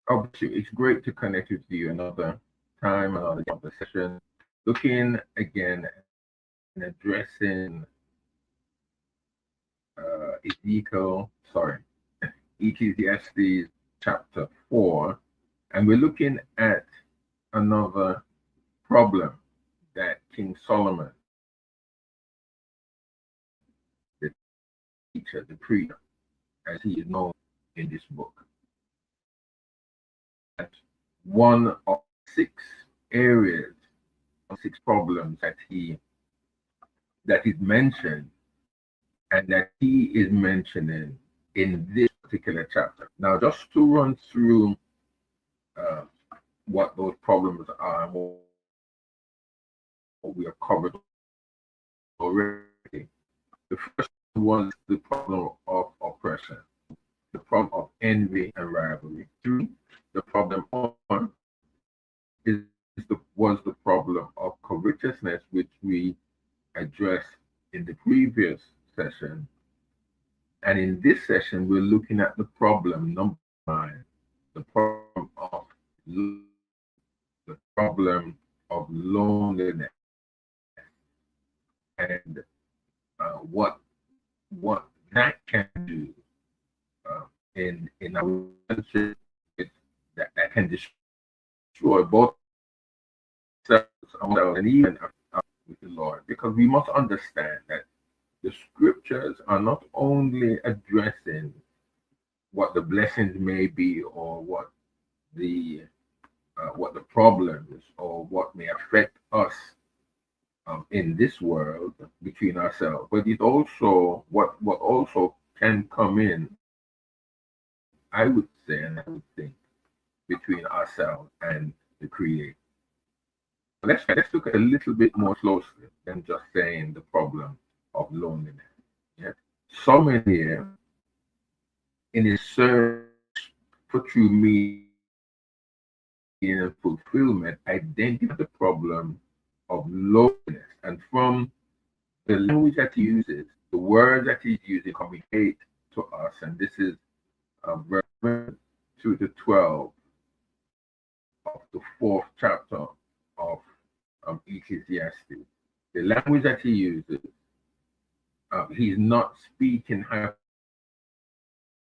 Obviously, it's great to connect with you another time, another session, looking again and addressing Ecclesiastes chapter 4, and we're looking at another problem that King Solomon, the teacher, the preacher, as he is known in this book, at one of six areas, six problems that is mentioned and that he is mentioning in this particular chapter. Now, just to run through uh, what those problems are and what we have covered already. The first was the problem of oppression, the problem of envy and rivalry. Three, the problem was the problem of covetousness, which we addressed in the previous session. And in this session, we're looking at the problem number 9, the problem of the problem of loneliness, and what that can do in our relationship that can destroy both ourselves and even with the Lord, because we must understand that the scriptures are not only addressing what the blessings may be or the what the problems or what may affect us in this world between ourselves, but it also what also can come in, I would say, and I would think, between ourselves and the Creator. Let's look at a little bit more closely than just saying the problem of loneliness. Yeah, Solomon here, in his search for true meaning and fulfillment, identified the problem of loneliness, and from the language that he uses, the words that he's using communicate to us, and this is verse 2 to 12 of the fourth chapter of Ecclesiastes. The language that he uses, he's not speaking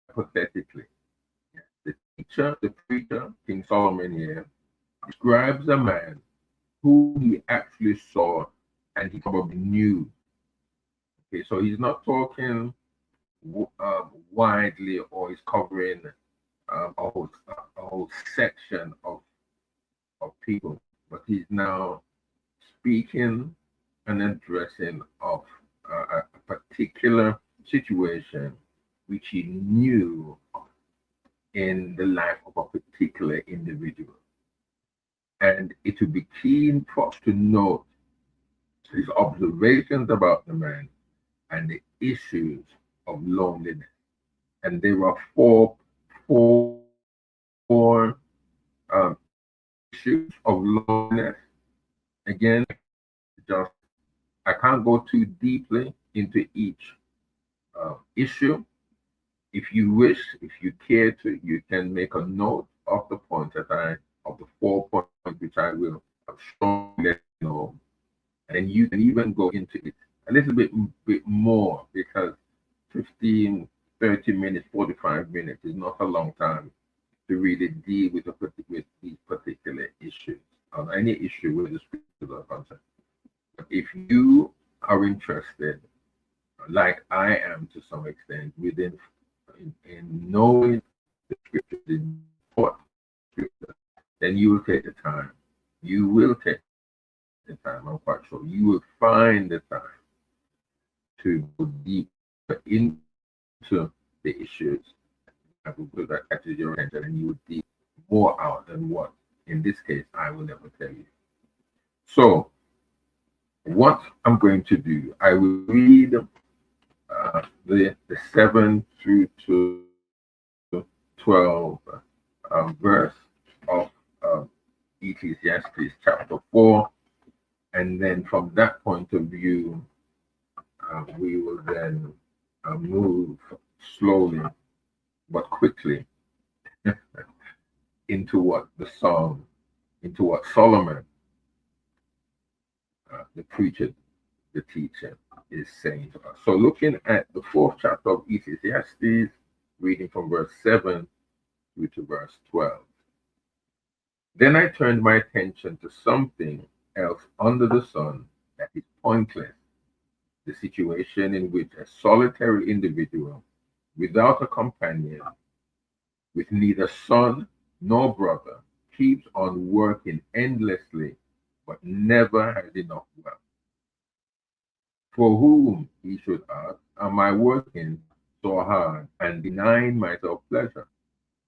hypothetically. The teacher, the preacher, King Solomon here, describes a man who he actually saw and he probably knew. Okay, so he's not talking widely, or he's covering a whole section of people, but he's now speaking and addressing of a particular situation which he knew in the life of a particular individual. And it would be keen for us to note his observations about the man and the issues of loneliness. And there are four issues of loneliness. Again, just I can't go too deeply into each issue. If you wish, if you care to, you can make a note of the points of the 4 points which I will strongly let you know, and you can even go into it a little bit more, because 15, 30 minutes, 45 minutes is not a long time to really deal with these particular issues on any issue where the scriptures are concerned. But if you are interested, like I am to some extent, in knowing the scriptures, in what scripture, then you will take the time. You will take the time. I'm quite sure you will find the time to go deeper into the issues that catches your attention, and you will dig more out than what, in this case, I will never tell you. So, what I'm going to do, I will read the 7 through to 12 verse of Ecclesiastes chapter 4, and then from that point of view, we will then move slowly but quickly into what the song, into what Solomon, the preacher, the teacher, is saying to us. So, looking at the fourth chapter of Ecclesiastes, reading from verse 7 through to verse 12. Then I turned my attention to something else under the sun that is pointless, the situation in which a solitary individual, without a companion, with neither son nor brother, keeps on working endlessly but never has enough wealth. For whom, he should ask, am I working so hard and denying myself pleasure?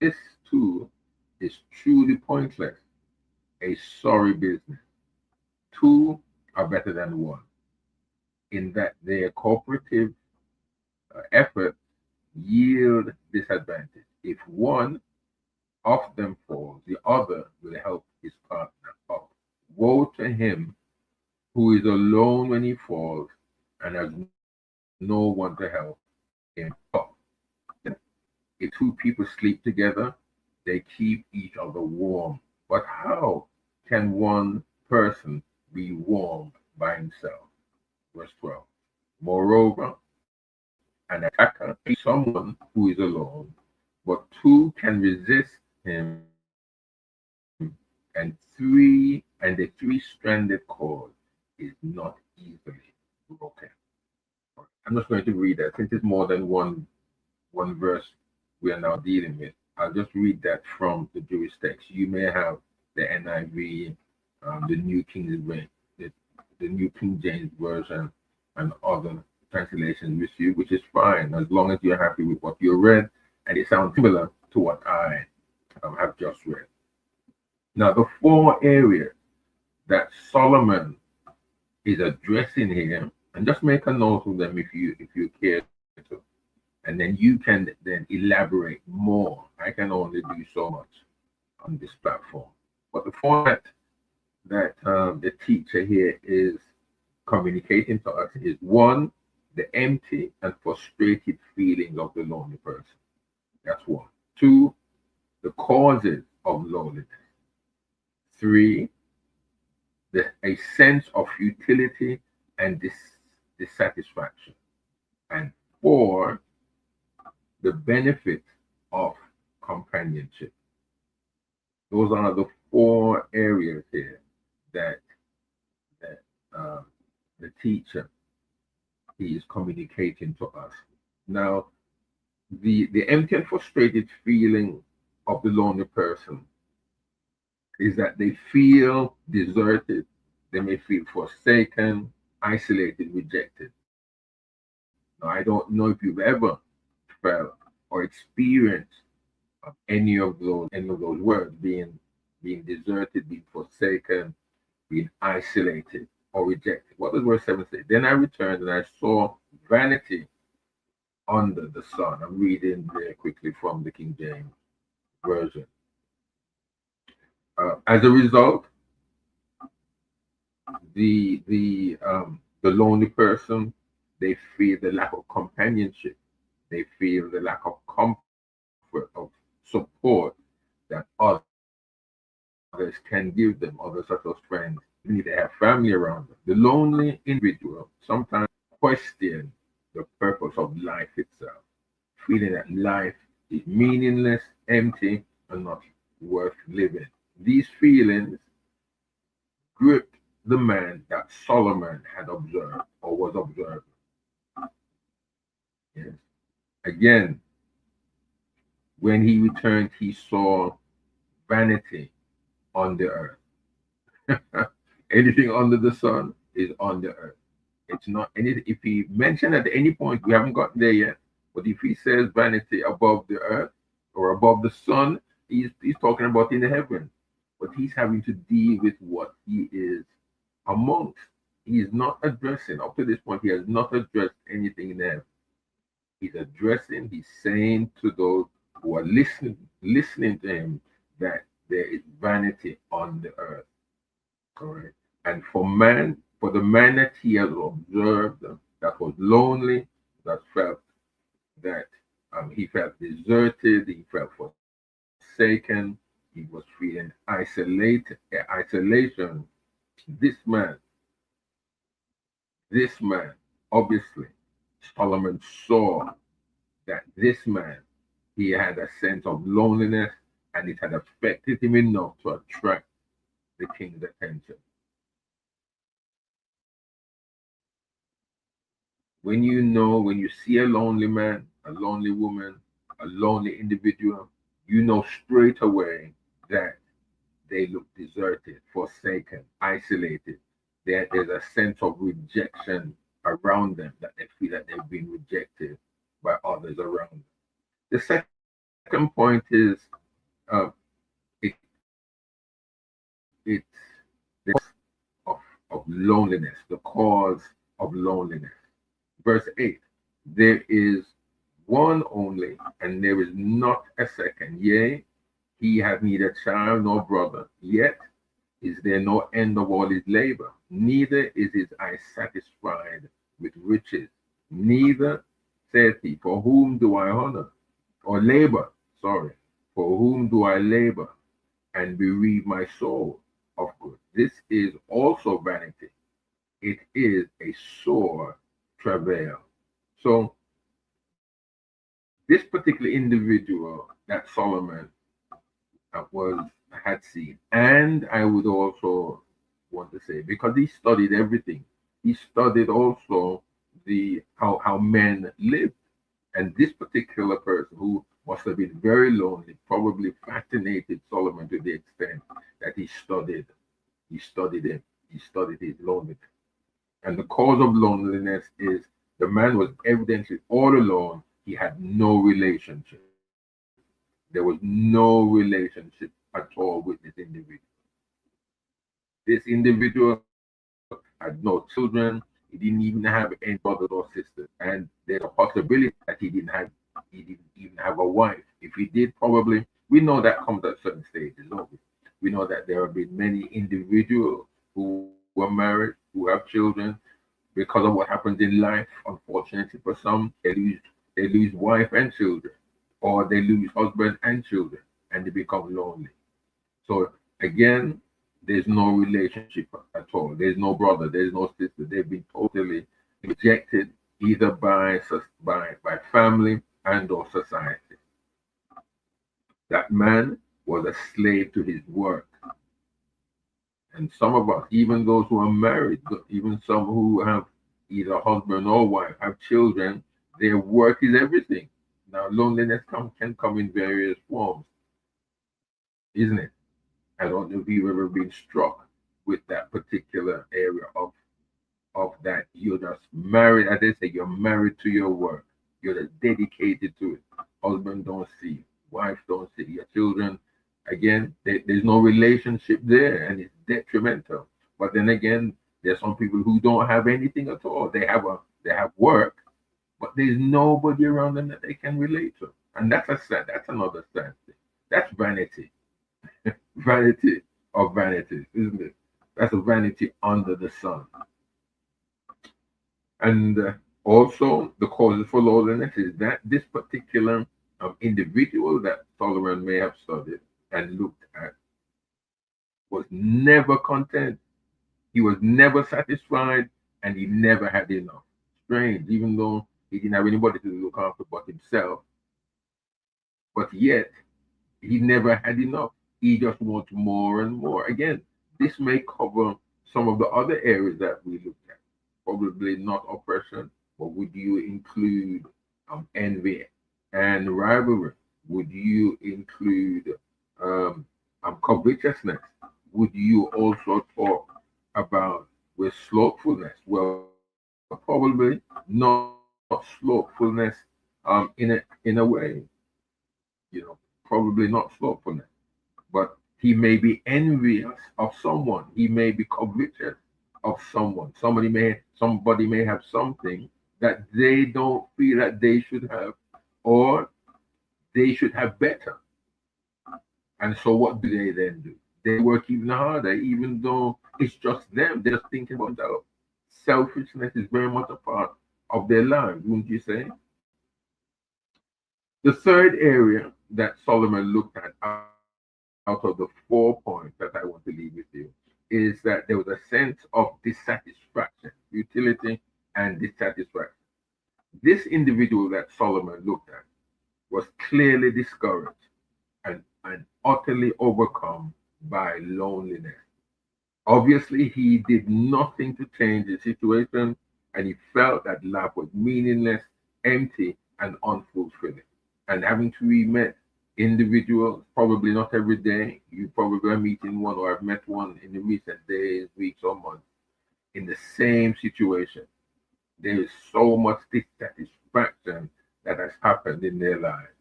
This too is truly pointless, a sorry business. Two are better than one, in that their cooperative efforts yield disadvantage. If one of them falls, the other will help his partner up. Woe to him who is alone when he falls and has no one to help him up. If two people sleep together, they keep each other warm. But how can one person be warm by himself? Verse 12. Moreover, an attacker is someone who is alone, but two can resist him, and the three-stranded cord is not easily broken. I'm just going to read that since it's more than one verse we are now dealing with. I'll just read that from the Jewish text. You may have the NIV, the New King James, the New King James version, and other translations with you, which is fine as long as you're happy with what you read and it sounds similar to what I have just read. Now, the four areas that Solomon is addressing here, and just make a note of them if you care to, and then you can then elaborate more. I can only do so much on this platform, but the format that the teacher here is communicating to us is one, the empty and frustrated feelings of the lonely person. That's one. Two, the causes of loneliness. Three, a sense of futility and dissatisfaction. And four, the benefit of companionship. Those are the four areas here that the teacher is communicating to us. Now, the empty and frustrated feeling of the lonely person is that they feel deserted, they may feel forsaken, isolated, rejected. Now, I don't know if you've ever felt or experienced any of those words, being deserted, being forsaken, being isolated or rejected. What does verse 7 say? Then I returned and I saw vanity under the sun. I'm reading very quickly from the King James Version. As a result, the lonely person, they feel the lack of companionship, they feel the lack of comfort, of support that others can give them, others such as friends, even if they have family around them. The lonely individual sometimes question the purpose of life itself, feeling that life is meaningless, empty, and not worth living. These feelings gripped the man that Solomon had observed or was observing. Yes. Again, when he returned, he saw vanity on the earth. Anything under the sun is on the earth. It's not anything. If he mentioned at any point, we haven't gotten there yet, but if he says vanity above the earth or above the sun, he's talking about in the heaven. But he's having to deal with what he is amongst. He is not addressing, up to this point, he has not addressed anything in heaven. He's saying to those who are listening to him that there is vanity on the earth. Correct. And for the man that he has observed that was lonely, that felt that he felt deserted, he felt forsaken, He was feeling isolation. This man, this man, obviously, Solomon saw that this man, he had a sense of loneliness and it had affected him enough to attract the king's attention. When you see a lonely man, a lonely woman, a lonely individual, you know straight away that they look deserted, forsaken, isolated. There's a sense of rejection around them, that they feel that they've been rejected by others around them. The second point is uh, it, it's the of, of loneliness, the cause of loneliness. Verse 8, there is one only, and there is not a second. Yea, he hath neither child nor brother, yet is there no end of all his labor, neither is his eye satisfied with riches. Neither saith he, for whom do I honor? Or labor, sorry, for whom do I labor and bereave my soul of good? This is also vanity. It is a sore travail. So this particular individual that Solomon was had seen, and I would also want to say, because he studied everything, he studied also the how men lived, and this particular person who must have been very lonely probably fascinated Solomon to the extent that he studied him, he studied his loneliness. And the cause of loneliness is the man was evidently all alone. He had no relationship. There was no relationship at all with this individual. This individual had no children. He didn't even have any brothers or sisters. And there's a possibility that he didn't even have a wife. If he did, probably we know that comes at certain stages, don't we? We know that there have been many individuals who were married, who have children, because of what happens in life. Unfortunately, for some, they lose wife and children, or they lose husband and children, and they become lonely. So again, there's no relationship at all. There's no brother. There's no sister. They've been totally rejected either by family and or society. That man was a slave to his work. And some of us, even those who are married, even some who have either husband or wife, have children, their work is everything. Now, loneliness can come in various forms, isn't it? I don't know if you've ever been struck with that particular area of that you're just married, as they say, you're married to your work. You're just dedicated to it. Husband don't see, wife don't see, your children. Again, there's no relationship there, and it's detrimental. But then again, there's some people who don't have anything at all. They have work, but there's nobody around them that they can relate to, and that's another sad thing. That's vanity, vanity of vanities, isn't it? That's a vanity under the sun. And also, the causes for loneliness is that this particular individual that Solomon may have studied and looked at was never content. He was never satisfied, and he never had enough. Strange, even though he didn't have anybody to look after but himself, but yet he never had enough. He just wants more and more. Again, this may cover some of the other areas that we looked at. Probably not oppression, but would you include envy and rivalry? Would you include um, covetousness? Would you also talk about with slothfulness? Well, probably not slothfulness in a way, probably not slothfulness, but he may be envious of someone. He may be covetous of someone. Somebody may have something that they don't feel that they should have, or they should have better. And so what do they then do? They work even harder, even though it's just them. They're just thinking about themselves. Selfishness is very much a part of their lives, wouldn't you say? The third area that Solomon looked at out of the 4 points that I want to leave with you is that there was a sense of dissatisfaction, utility, and dissatisfaction. This individual that Solomon looked at was clearly discouraged and utterly overcome by loneliness. Obviously, he did nothing to change the situation, and he felt that life was meaningless, empty, and unfulfilling. And having to meet individuals, probably not every day, you probably are meeting one or have met one in the recent days, weeks, or months in the same situation. There is so much dissatisfaction that has happened in their lives,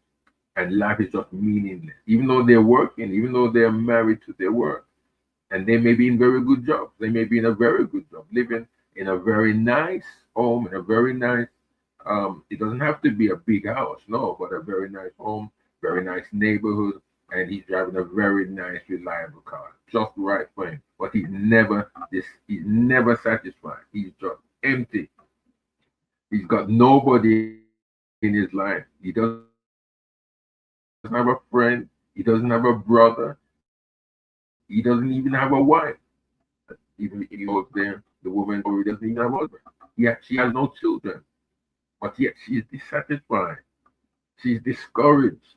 and life is just meaningless. Even though they're working, even though they're married to their work, and they may be in very good jobs. They may be in a very good job, living in a very nice home, in a very nice, it doesn't have to be a big house, no, but a very nice home, very nice neighborhood, and he's driving a very nice, reliable car, just right for him. But he's never satisfied. He's just empty. He's got nobody in his life. He doesn't have a friend. He doesn't have a brother. He doesn't have a brother. He doesn't even have a wife. Even if he goes there, the woman probably doesn't even have a husband. Yet she has no children. But yet she is dissatisfied. She's discouraged.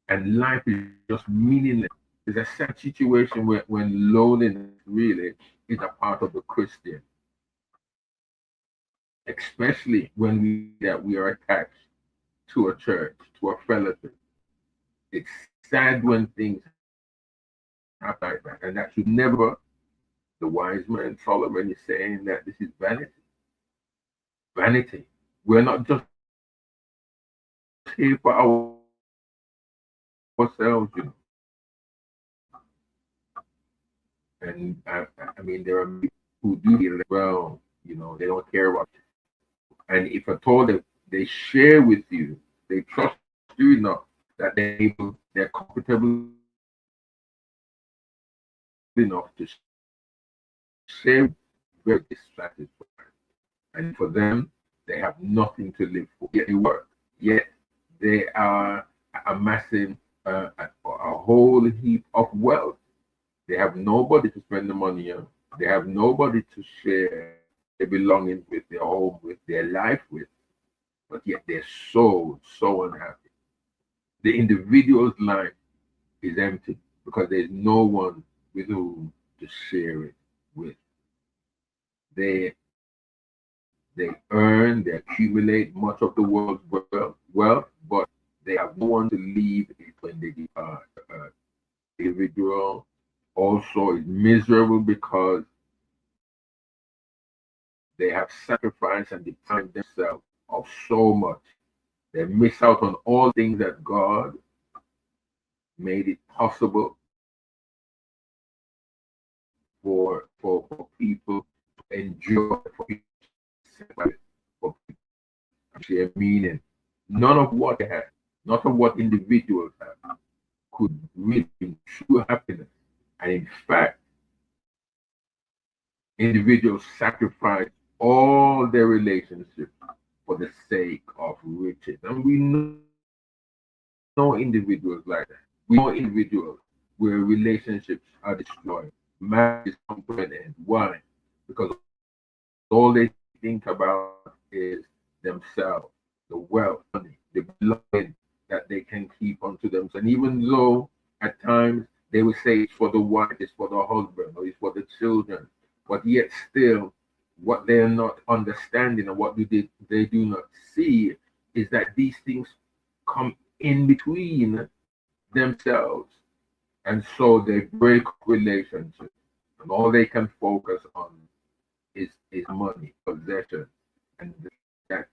And life is just meaningless. It's a sad situation when loneliness really is a part of the Christian, especially when we see that we are attached to a church, to a fellowship. It's sad when things happen like that. And that should never, the wise man Solomon is saying that this is vanity. Vanity. We're not just here for ourselves, And I mean, there are who do feel that, well, they don't care about you. And if at all they share with you, they trust you enough that they're comfortable enough to share very dissatisfied. And for them, they have nothing to live for. Yet they work. Yet they are amassing a whole heap of wealth. They have nobody to spend the money on. They have nobody to share their belongings with, their home with, their life with. But yet they're so unhappy. The individual's life is empty because there's no one with whom to share it with. They they earn, they accumulate much of the world's wealth, but they have no one to leave it when they depart. Individual also is miserable because they have sacrificed and deprived themselves of so much. They miss out on all things that God made it possible for people to enjoy, for people to celebrate, for people to share meaning. None of what they have, none of what individuals have, could really bring true happiness. And in fact, individuals sacrifice all their relationships for the sake of riches. And we know individuals like that. We know individuals where relationships are destroyed, marriages come to an end. Why? Because all they think about is themselves, the wealth, money, the belonging that they can keep onto themselves. And even though at times they will say it's for the wife, it's for the husband, or it's for the children, but yet still, what they're not understanding and what they do not see is that these things come in between themselves. And so they break relationships. And all they can focus on is money, possession, and that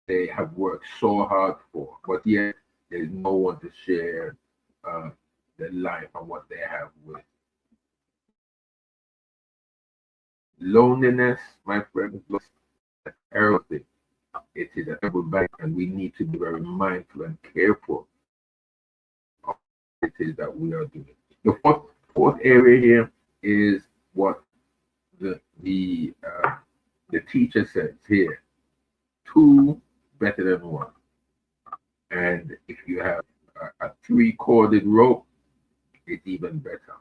they have worked so hard for. But yet there's no one to share uh, their life and what they have with. Loneliness, my friends, is a terrible thing. It is a terrible bad, and we need to be very mindful and careful of what it is that we are doing. The fourth area here is what the the uh, the teacher says here: two better than one. And if you have a three-corded rope, it's even better.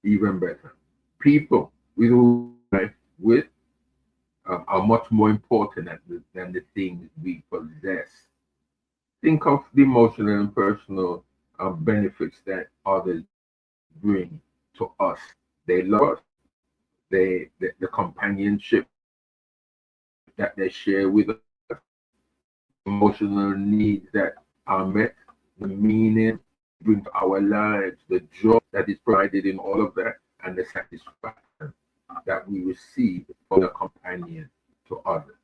Even better. People with whom we live with are much more important than the things we possess. Think of the emotional and personal benefits that others bring to us. They love us. The companionship that they share with us, emotional needs that are met, the meaning bring to our lives, the joy that is provided in all of that, and the satisfaction that we receive from the companion to others.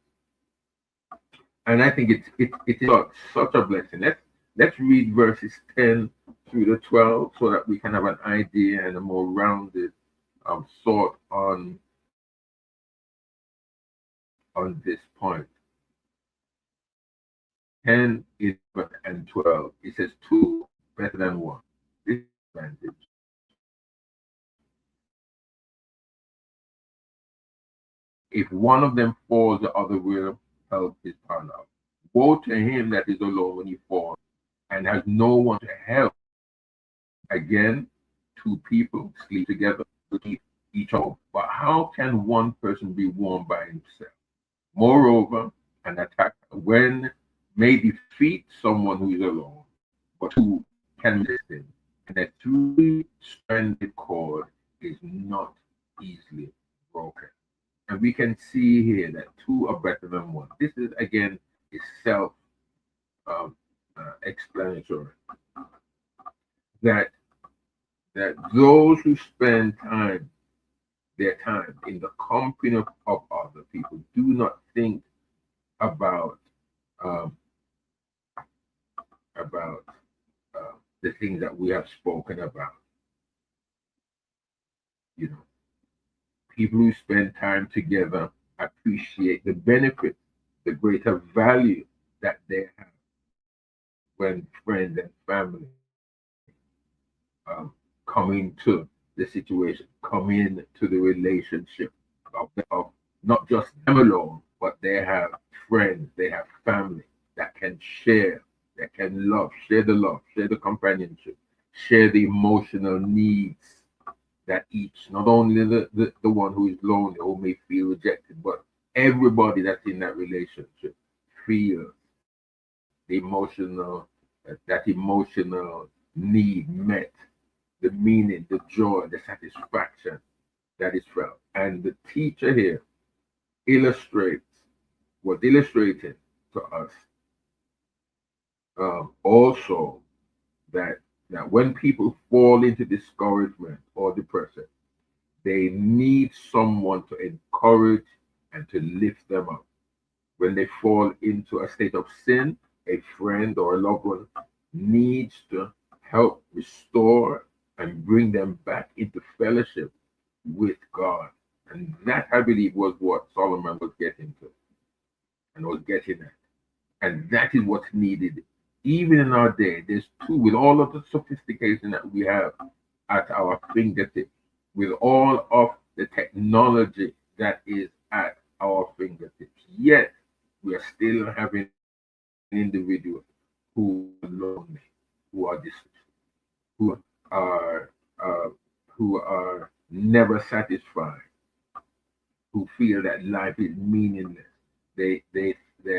And I think it is such a blessing. Let's read verses 10 through to 12 so that we can have an idea and a more rounded thought on this point. 10, 11, and 12. It says two better than one. This is advantage. If one of them falls, the other will help his partner out. Woe to him that is alone when he falls and has no one to help. Again, two people sleep together to keep each other. But how can one person be warm by himself? Moreover, an attack when may defeat someone who is alone, but two can resist him. And a three-stranded cord is not easily broken. And we can see here that two are better than one. This is again is self um, explanatory. That those who spend their time in the company of other people do not think about um, about the things that we have spoken about. You know, people who spend time together appreciate the benefit, the greater value that they have when friends and family um, come into the situation, come into the relationship of not just them alone, but they have friends, they have family that can share, that can love, share the companionship, share the emotional needs that each, not only the one who is lonely or may feel rejected, but everybody that's in that relationship feels the emotional, that emotional need met, the meaning, the joy, the satisfaction that is felt. And the teacher here illustrates was illustrated to us also that when people fall into discouragement or depression, they need someone to encourage and to lift them up. When they fall into a state of sin, a friend or a loved one needs to help restore and bring them back into fellowship with God. And that, I believe, was what Solomon was getting to and was getting at. And that is what's needed. Even in our day, there's two, with all of the sophistication that we have at our fingertips, with all of the technology that is at our fingertips. Yet, we are still having individuals who are lonely, who are distant, who are who are never satisfied, who feel that life is meaningless. They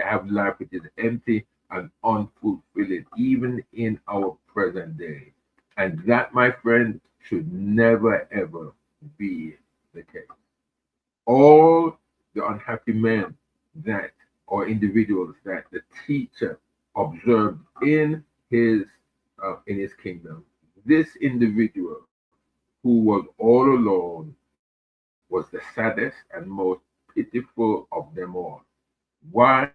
have life which is empty and unfulfilling, even in our present day. And that, my friend, should never ever be the case. All the unhappy men that or individuals that the teacher observed in his kingdom, this individual who was all alone was the saddest and most pitiful of them all. Why?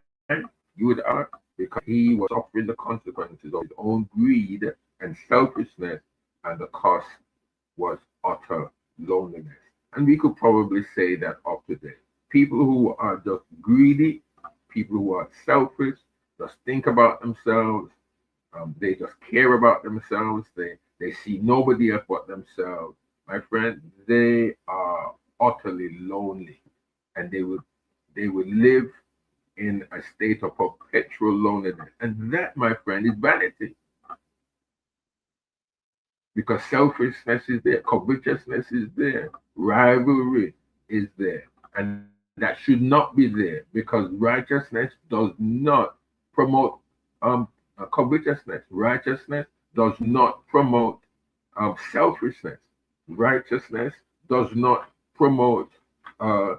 You would ask, because he was suffering the consequences of his own greed and selfishness, and the cost was utter loneliness. And we could probably say that of today. People who are just greedy, people who are selfish, just think about themselves, they just care about themselves, they see nobody else but themselves. My friend, they are utterly lonely, and they will live in a state of perpetual loneliness. And that, my friend, is vanity. because selfishness is there, covetousness is there, rivalry is there. And that should not be there because righteousness does not promote covetousness. Righteousness does not promote selfishness. Righteousness does not promote uh,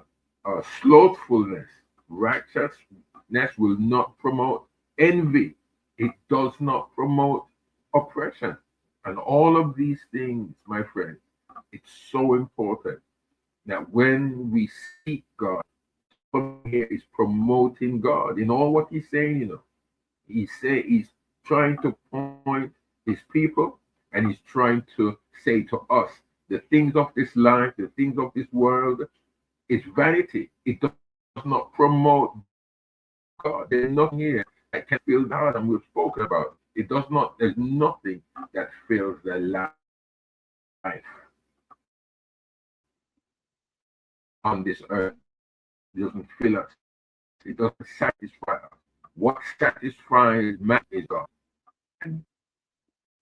slothfulness. Righteousness will not promote envy. It does not promote oppression. And all of these things, my friend, it's so important that when we seek God, Solomon here is promoting God in all what he's saying, he's trying to point his people and he's trying to say to us the things of this life, the things of this world is vanity. It does not promote God. There's nothing here that can fill the heart, and we've spoken about it. It does not, there's nothing that fills the life on this earth. It doesn't fill us. It doesn't satisfy us. What satisfies man is God. And